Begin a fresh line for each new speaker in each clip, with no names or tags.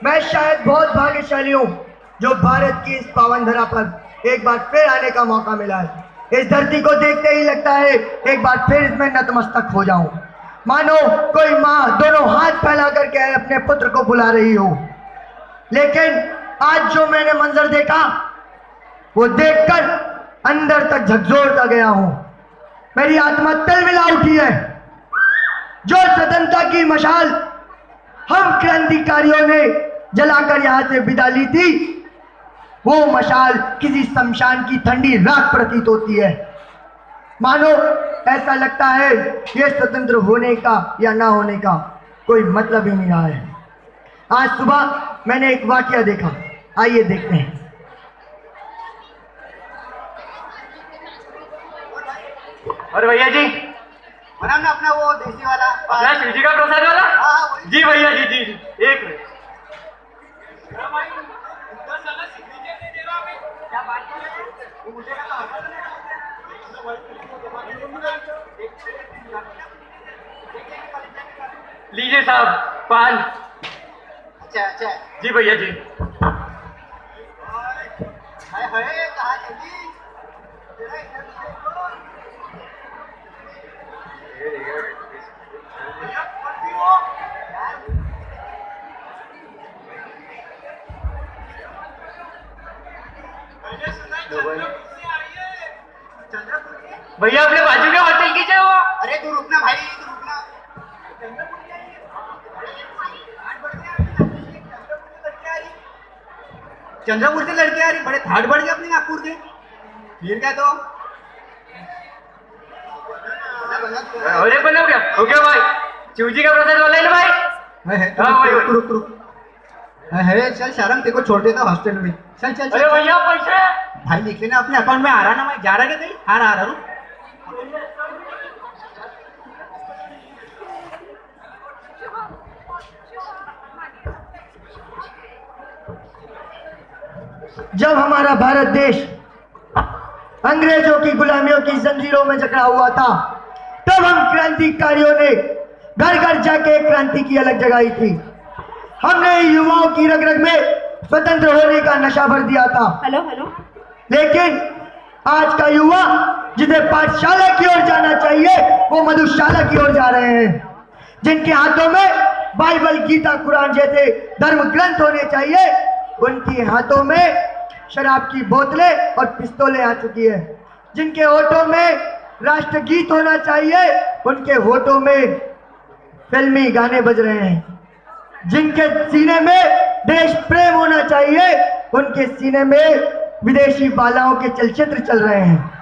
मैं शायद बहुत भाग्यशाली हूँ जो भारत की इस पावन धरा पर एक बार फिर आने का मौका मिला है। इस धरती को देखते ही लगता है एक बार फिर इसमें नतमस्तक हो जाऊं, मानो कोई माँ दोनों हाथ फैला करके अपने पुत्र को बुला रही हो। लेकिन आज जो मैंने मंजर देखा वो देखकर अंदर तक झकझोरता गया हूं। मेरी आत्मा तिलमिला उठी है। जो स्वतंत्रता की मशाल हम क्रांतिकारियों ने जलाकर यहां से विदा ली थी, वो मशाल किसी शमशान की ठंडी राख प्रतीत होती है। मानो ऐसा लगता है ये स्वतंत्र होने का या ना होने का कोई मतलब ही नहीं रहा है। आज सुबह मैंने एक वाकया देखा, आइए देखते हैं।
अरे भैया जी,
बना ना अपना वो देसी वाला,
अपना शिव जी का प्रसाद वाला।
हाँ
जी भैया जी, जी जी एक मिनट। लीजिए साहब पान।
अच्छा अच्छा।
जी भैया जी।
हाय हाय कहाँ चली?
भैया अपने बाजू के होटल की जो।
अरे तू रुकना भाई, तू रुकना। चंद्रपुर से लड़के आ रही, बड़े थाट बढ़ गए अपने नागपुर के। फिर क्या तो
अरे बना हो गया, हो गया भाई। शिव जी का प्रसाद वाला है ना भाई। हाँ भाई,
रुक रुक। है चल शर्म, तेरे को छोड़ देता हॉस्टल में। चल चल
अरे भैया पैसे
भाई लिख लेना अपने अकाउंट में। आ रहा ना, मैं जा रहा क्या कहीं? आ रहा रुक।
जब हमारा भारत देश अंग्रेजों की गुलामियों की जंजीरों में जकड़ा हुआ था, तब हम क्रांतिकारियों ने घर घर जाके क्रांति की अलग जगाई थी। हमने युवाओं की रग रग में स्वतंत्र होने का नशा भर दिया था।
Hello hello.
लेकिन आज का युवा जिसे पाठशाला की ओर जाना चाहिए, वो मधुशाला की ओर जा रहे हैं। जिनके हाथों में बाइबल, गीता, कुरान जैसे धर्म ग्रंथ होने चाहिए, उनके हाथों में शराब की बोतलें और पिस्तौलें आ चुकी है। जिनके होठों में राष्ट्रगीत होना चाहिए, उनके होठों में फिल्मी गाने बज रहे हैं। जिनके सीने में देश प्रेम होना चाहिए, उनके सीने में विदेशी बालाओं के चलचित्र चल रहे हैं।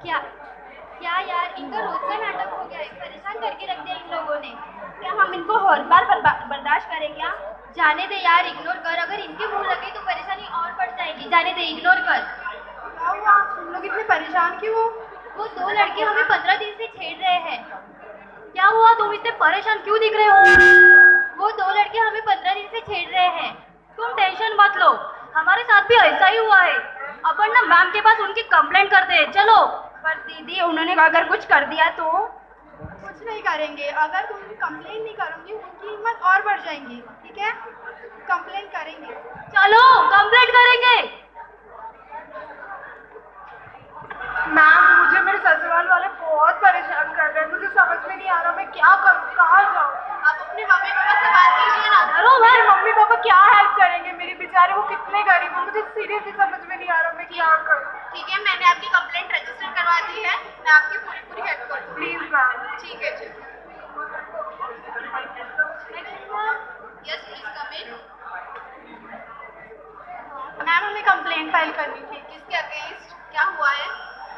क्या क्या यार, इनका रोज का नाटक हो गया है। परेशान करके रख दिया इन लोगों ने। क्या हम इनको हर बार बर्दाश्त करें क्या? जाने दे यार, इग्नोर कर। अगर इनके मुंह लगे तो परेशानी और बढ़ जाएगी। जाने दे, इग्नोर कर।
क्या हुआ? तुम लोग इतने परेशान क्यों हो?
वो दो लड़के हमें 15 दिन से छेड़ रहे हैं। क्या हुआ? तुम इतने परेशान क्यों दिख रहे हो? वो दो लड़के हमें 15 दिन से छेड़ रहे हैं। तुम टेंशन मत लो, हमारे साथ भी ऐसा ही हुआ है। अपन ना मैम के पास उनकी कंप्लेंट करते हैं, चलो।
पर दीदी, उन्होंने अगर कुछ कर दिया तो? कुछ नहीं करेंगे। अगर तुम कंप्लेन नहीं करोगी, उनकी हिम्मत और बढ़ जाएंगी। ठीक है, कंप्लेन करेंगे।
चलो कंप्लेंट करेंगे।
मैम, मुझे मेरे ससुराल वाले बहुत परेशान कर रहे हैं। मुझे समझ में नहीं आ रहा मैं क्या करूँ, कहाँ जाऊँ।
आप अपने मम्मी पापा से बात कीजिए ना।
डरो, मेरे मम्मी पापा क्या हेल्प करेंगे? मेरे बेचारे, वो कितने गरीब हैं। मुझे सीरियसली समझ में नहीं आ रहा मैं क्या करूँ।
ठीक है, मैंने आपकी कंप्लेंट रजिस्टर करवा दी है। मैं आपकी पूरी हेल्प करूँ।
Please ma'am.
ठीक है, चलो। Yes please come in.
Ma'am, हमें कंप्लेंट फाइल करनी थी।
किसके अगेंस्ट? क्या हुआ है?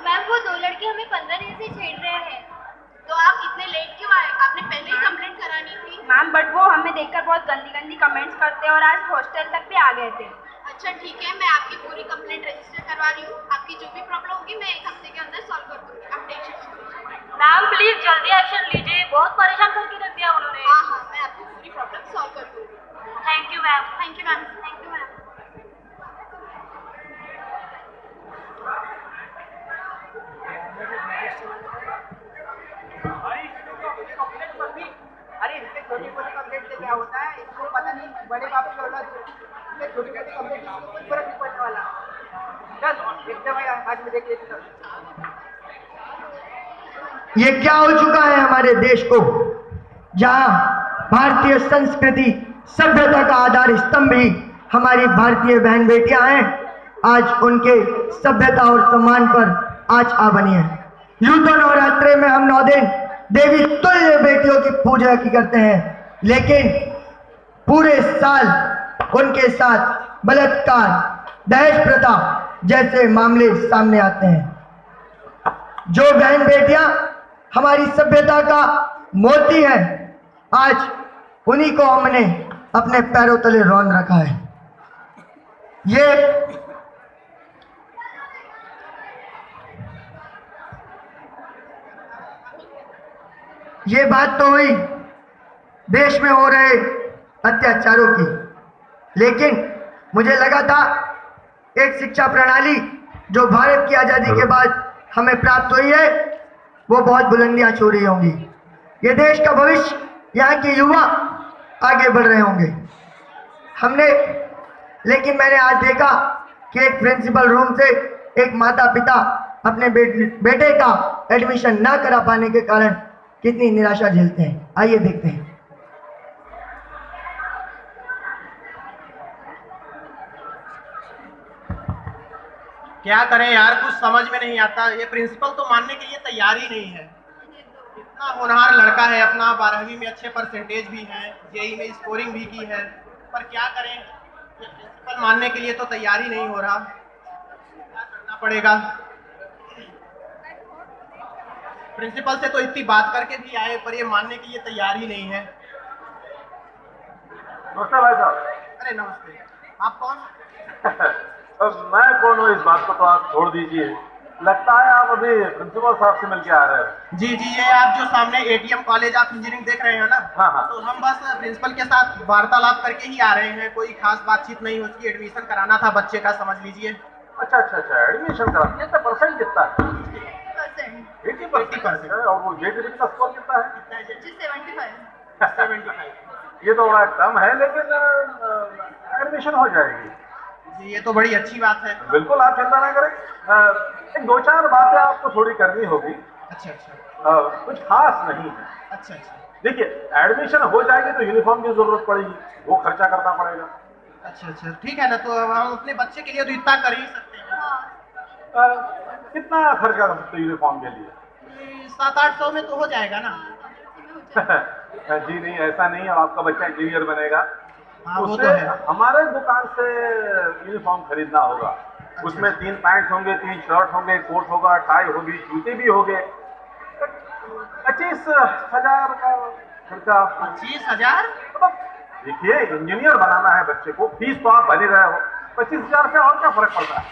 मैम, वो दो लड़के हमें 15 दिन से छेड़ रहे हैं। तो
तो आप इतने लेट क्यों आए? आपने पहले ही कंप्लेंट करानी थी।
मैम बट वो हमें देखकर बहुत गंदी गंदी कमेंट्स करते और आज हॉस्टल तक भी आ गए थे।
अच्छा ठीक है, मैं आपकी पूरी कंप्लेंट रजिस्टर करवा रही हूँ। आपकी जो भी प्रॉब्लम होगी मैं 1 हफ्ते के अंदर सॉल्व कर दूँगी। आप टेंशन मत लीजिए।
मैम प्लीज जल्दी एक्शन लीजिए, बहुत परेशान करके रख दिया उन्होंने।
हाँ हाँ, मैं आपकी पूरी प्रॉब्लम सॉल्व कर दूँगी।
Thank you ma'am.
Thank you ma'am. Thank you ma'am.
अरे इससे छोटी छोटी कंप्लेंट से क्या होता है? इसको पता नहीं बड़े बाप की औलाद इससे छोटी छोटी कंप्लेंट इसको कोई फर्क नहीं पड़ने वाला। चल देखते भाई आज में देख लेते
ये क्या हो चुका है हमारे देश को, जहां भारतीय संस्कृति सभ्यता का आधार स्तंभ ही हमारी भारतीय बहन बेटियां हैं, आज उनके सभ्यता और सम्मान पर आज आ बनी है। यूं तो नवरात्रे में हम 9 दिन देवी तुल्य बेटियों की पूजा की करते हैं, लेकिन पूरे साल उनके साथ बलात्कार, दहेज प्रथा जैसे मामले सामने आते हैं। जो बहन बेटियां हमारी सभ्यता का मोती है, आज उन्हीं को हमने अपने पैरों तले रौंद रखा है। ये बात तो हुई देश में हो रहे अत्याचारों की, लेकिन मुझे लगा था एक शिक्षा प्रणाली जो भारत की आज़ादी के बाद हमें प्राप्त हुई है वो बहुत बुलंदियां छू रही होंगी। ये देश का भविष्य, यहाँ के युवा आगे बढ़ रहे होंगे। लेकिन मैंने आज देखा कि एक प्रिंसिपल रूम से एक माता पिता अपने बेटे का एडमिशन ना करा पाने के कारण कितनी निराशा झेलते हैं। आइए देखते हैं।
क्या करें यार, कुछ समझ में नहीं आता। ये प्रिंसिपल तो मानने के लिए तैयार ही नहीं है। इतना होनहार लड़का है, अपना 12वीं में अच्छे परसेंटेज भी हैं, जेई में स्कोरिंग भी की है, पर क्या करें, ये प्रिंसिपल मानने के लिए तो तैयार ही नहीं हो रहा। क्या करना पड़ेगा? प्रिंसिपल से तो इतनी बात करके भी आए, पर ये मानने के लिए तैयार ही नहीं है।
नमस्ते भाई साहब।
अरे नमस्ते, आप कौन?
अब मैं कौन हूँ इस बात को तो आप छोड़ दीजिए। लगता है आप अभी प्रिंसिपल साहब से मिलके आ रहे हैं।
जी जी, ये आप जो सामने एटीएम कॉलेज ऑफ इंजीनियरिंग देख रहे हैं ना,
हाँ हाँ।
तो हम बस प्रिंसिपल के साथ वार्तालाप करके ही आ रहे हैं। कोई खास बातचीत नहीं, उसकी एडमिशन कराना था बच्चे का, समझ लीजिए।
अच्छा अच्छा अच्छा, एडमिशन करा। ये तो परसेंट कितना है? 80%। और वो जेडीबी का स्कोर कितना है?
75।
ये तो बड़ा कम है, लेकिन एडमिशन हो जाएगी।
जी ये तो बड़ी अच्छी बात है।
बिल्कुल, आप चिंता ना करें। एक 2-4 बातें आपको थोड़ी करनी होगी।
अच्छा अच्छा
कुछ खास नहीं है।
अच्छा अच्छा
देखिए, एडमिशन हो जाएगी तो यूनिफॉर्म की जरूरत पड़ेगी, वो खर्चा करना पड़ेगा।
अच्छा अच्छा, ठीक है ना, तो हम अपने बच्चे के लिए तो इतना कर ही सकते हैं।
कितना खर्चा कर सकते यूनिफॉर्म के लिए?
700-800 में तो हो जाएगा ना?
जी नहीं, ऐसा नहीं है। आपका बच्चा इंजीनियर बनेगा,
हाँ, वो
उसे
तो है।
हमारे दुकान से यूनिफॉर्म खरीदना होगा। उसमें 3 पैंट होंगे, 3 शर्ट होंगे, कोट होगा, टाई होगी, जूते भी होंगे। 25,000 का खर्चा।
25,000?
देखिए, इंजीनियर बनाना है बच्चे को, फीस तो आप भर ही रहे हो। 25,000 से और क्या फर्क पड़ता है?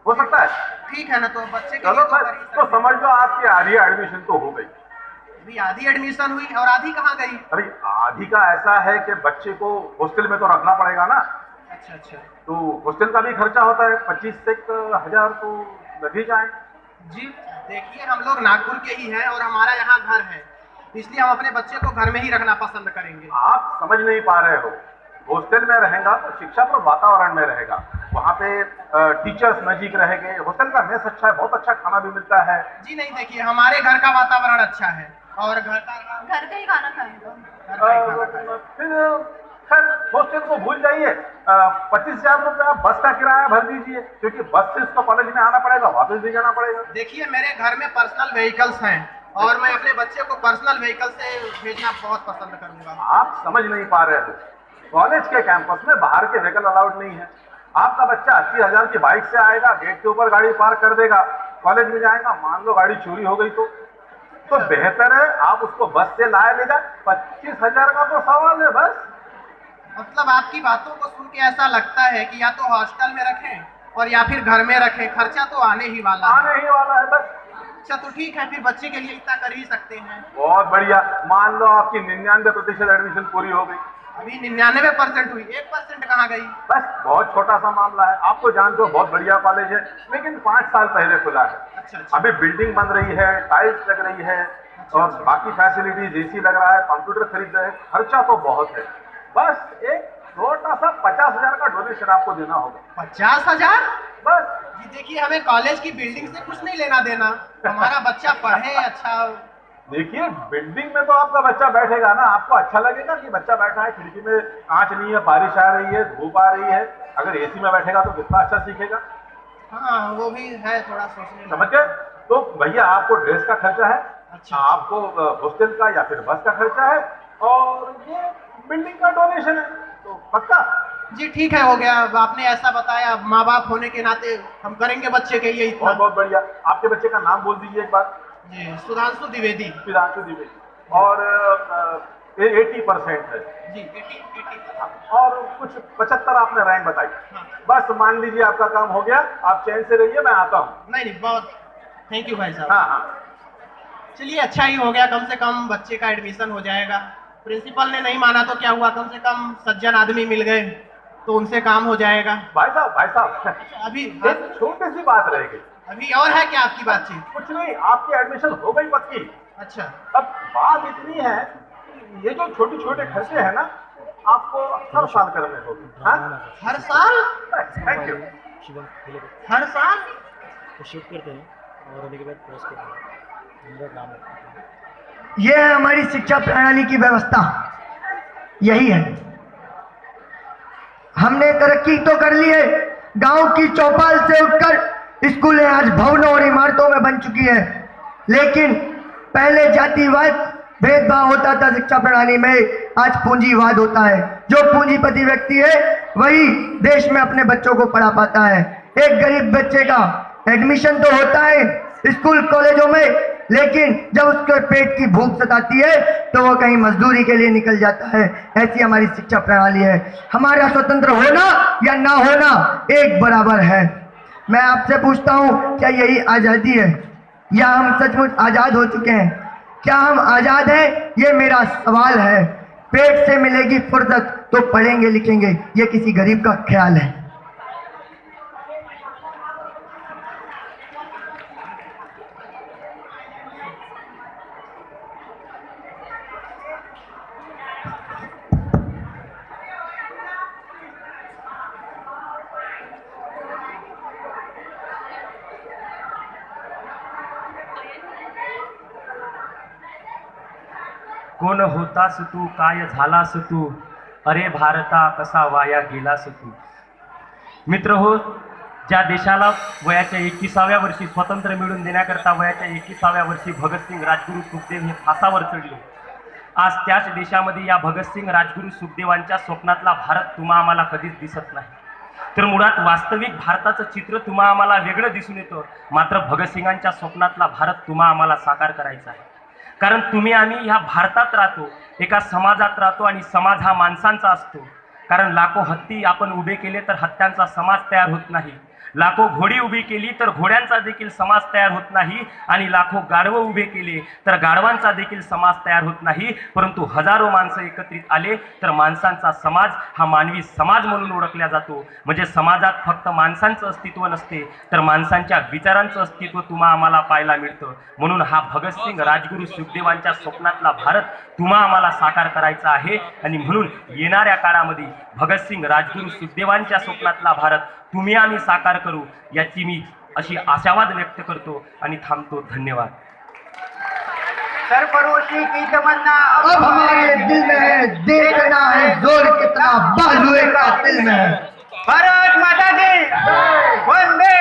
हो सकता है।
ठीक है ना, तो बच्चे के
चलो
लिए तो
बस,
कर ही
तो
सकते
समझ लो आपकी आधी एडमिशन तो हो गई।
हैं। अभी आधी एडमिशन हुई और आधी कहाँ गई?
अरे आधी का ऐसा है कि बच्चे को हॉस्टल में तो रखना पड़ेगा ना।
अच्छा अच्छा
तो हॉस्टल का भी खर्चा होता है। 25,000 तो लग ही जाए।
जी देखिए, हम लोग नागपुर के ही हैं और हमारा यहाँ घर है, इसलिए हम अपने बच्चे को घर में ही रखना पसंद करेंगे।
आप समझ नहीं पा रहे हो। हॉस्टल में रहेगा तो शिक्षा पर वातावरण में रहेगा, वहाँ पे टीचर्स नजीक रहेंगे। हॉस्टल का मेस अच्छा है, बहुत अच्छा खाना भी मिलता है।
जी नहीं, देखिए हमारे घर का वातावरण अच्छा है और घर का
ही खाना खाएगा।
घर का ही खाना खाएगा।
फिर खैर हॉस्टल को भूल जाइए। 25,000 रुपया बस का किराया भर दीजिए, क्योंकि बस से उसको कॉलेज में आना पड़ेगा, वापस भी जाना पड़ेगा।
देखिए मेरे घर में पर्सनल व्हीकल्स हैं और मैं अपने बच्चे को पर्सनल व्हीकल से भेजना बहुत पसंद करूंगा।
आप समझ नहीं पा रहे हो। कॉलेज के कैंपस में बाहर के व्हीकल अलाउड नहीं है। आपका बच्चा 80,000 की बाइक से आएगा, गेट के ऊपर गाड़ी पार्क कर देगा, कॉलेज में जाएगा, मान लो गाड़ी चोरी हो गई तो तो बेहतर है आप उसको बस से लाए ले जाए। 25,000 का तो सवाल है बस।
मतलब आपकी बातों को सुन के ऐसा लगता है कि या तो हॉस्टल में रखें और या फिर घर में रखें, खर्चा तो आने ही वाला है।
आने ही वाला है बस।
अच्छा तो ठीक है, फिर बच्चे के लिए इतना कर ही सकते हैं।
बहुत बढ़िया। मान लो आपकी 99% एडमिशन पूरी हो गई।
अभी 99% हुई, 1% कहाँ गई?
बस बहुत छोटा सा मामला है। आप तो जानते हो बहुत बढ़िया कॉलेज है, लेकिन 5 साल पहले खुला है।
अच्छा।
अभी बिल्डिंग बन रही है, टाइल्स लग रही है और बाकी फैसिलिटीज, एसी लग रहा है, कंप्यूटर खरीद रहे हैं, खर्चा तो बहुत है। बस एक छोटा सा 50,000 का डोनेशन आपको देना होगा।
50,000?
बस।
जी देखिए, हमें कॉलेज की बिल्डिंग से कुछ नहीं लेना देना, हमारा बच्चा पढ़े अच्छा।
देखिए बिल्डिंग में तो आपका बच्चा बैठेगा ना, आपको अच्छा लगेगा कि बच्चा बैठा है, खिड़की में कांच नहीं है, बारिश आ रही है, धूप आ रही है। अगर एसी में बैठेगा तो कितना अच्छा सीखेगा।
हाँ वो भी है, थोड़ा सोचने
समझ गए? तो भैया आपको ड्रेस का खर्चा है,
अच्छा।
आपको हॉस्टल का या फिर बस का खर्चा है, और ये बिल्डिंग का डोनेशन है। तो पक्का?
जी ठीक है, हो गया। अब आपने ऐसा बताया, माँ बाप होने के नाते हम करेंगे बच्चे के लिए इतना।
बहुत बहुत बढ़िया। आपके बच्चे का नाम बोल दीजिए एक बार।
जी, सुधांशु द्विवेदी।
सुधांशु द्विवेदी। और 80% है
जी, 80।
और कुछ 75 आपने रैंक बताई।
हाँ।
बस मान लीजिए आपका काम हो गया, आप चैन से रहिए, मैं आता हूँ।
नहीं, बहुत थैंक यू भाई साहब।
हाँ हाँ।
चलिए अच्छा ही हो गया, कम से कम बच्चे का एडमिशन हो जाएगा। प्रिंसिपल ने नहीं माना तो क्या हुआ, कम से कम सज्जन आदमी मिल गए तो उनसे काम हो जाएगा।
भाई साहब
अभी
एक छोटी सी बात रह गई।
अभी और है क्या आपकी बातचीत?
कुछ नहीं, आपकी एडमिशन हो गई पक्की।
अच्छा।
अब बात इतनी है कि ये जो छोटे छोटे खर्चे हैं ना, आपको हर साल करने होंगे। हाँ?
हर साल?
Thank you.
हर साल?
तो शूट करते हैं और होने के बाद पोस्ट करते हैं। मेरा काम है।
ये है हमारी शिक्षा प्रणाली की व्यवस्था, यही है। हमने तरक्की तो कर ली है, गांव की चौपाल से उठकर स्कूलें आज भवनों और इमारतों में बन चुकी है, लेकिन पहले जातिवाद भेदभाव होता था शिक्षा प्रणाली में, आज पूंजीवाद होता है। जो पूंजीपति व्यक्ति है वही देश में अपने बच्चों को पढ़ा पाता है। एक गरीब बच्चे का एडमिशन तो होता है स्कूल कॉलेजों में, लेकिन जब उसके पेट की भूख सताती है तो वो कहीं मजदूरी के लिए निकल जाता है। ऐसी हमारी शिक्षा प्रणाली है। हमारा स्वतंत्र होना या ना होना एक बराबर है। मैं आपसे पूछता हूँ, क्या यही आज़ादी है या हम सचमुच आज़ाद हो चुके हैं? क्या हम आज़ाद हैं? ये मेरा सवाल है। पेट से मिलेगी फुर्सत तो पढ़ेंगे लिखेंगे, ये किसी गरीब का ख्याल है।
कोण होतास तू, काय झालास तू, अरे भारता कसा वाया गेलास तू। मित्र हो, ज्या देशाला वयाच्या 21व्या वर्षी स्वातंत्र्य मिळवून देण्याकरता वयाच्या 21व्या वर्षी भगतसिंग राजगुरू सुखदेव हे फासावर चढले, आज त्याच देशामध्ये या भगतसिंग राजगुरू सुखदेवांच्या स्वप्नातला भारत तुम्हा आम्हाला कधीच दिसत नाही। तर मुळात वास्तविक भारताचं चित्र तुम्हा आम्हाला वेगळं दिसून येतं, मात्र भगतसिंगांच्या स्वप्नातला भारत तुम्हा आम्हाला साकार करायचा आहे। कारण तुम्ही आम्ही ह्या भारतात राहतो, एका समाजात राहतो आणि समाज हा माणसांचा असतो। कारण लाखो हत्ती आपण उभे केले तर हत्यांचा समाज तयार होत नाही, लाखो घोडी उभी केली तर घोड्यांचा देखील समाज तयार होत नाही, आणि लाखो गाढवं उभे केले तर गाढवांचा देखील समाज तयार होत नाही। परंतु हजारो माणसं एकत्रित आले तर माणसांचा समाज हा मानवी समाज म्हणून ओळखला जातो। म्हणजे समाजात फक्त माणसांचं अस्तित्व नसते, तर माणसांच्या विचारांचं अस्तित्व तुम्हा आम्हाला पाहायला मिळतं। म्हणून हा भगतसिंग राजगुरू सुखदेवांच्या स्वप्नातला भारत तुम्हा आम्हाला साकार करायचा आहे, आणि म्हणून येणाऱ्या काळामध्ये भगतसिंग राजगुरू सुखदेवांच्या स्वप्नातला भारत तुम्ही आम्ही साकार करू, याची मी अशी आशावाद व्यक्त करतो आणि थांबतो। धन्यवाद।
सरफरोशी की तमन्ना
अब हमारे दिल में है, देखना है जोर कितना बाजुए का दिल में है।
भारत माता की वंदे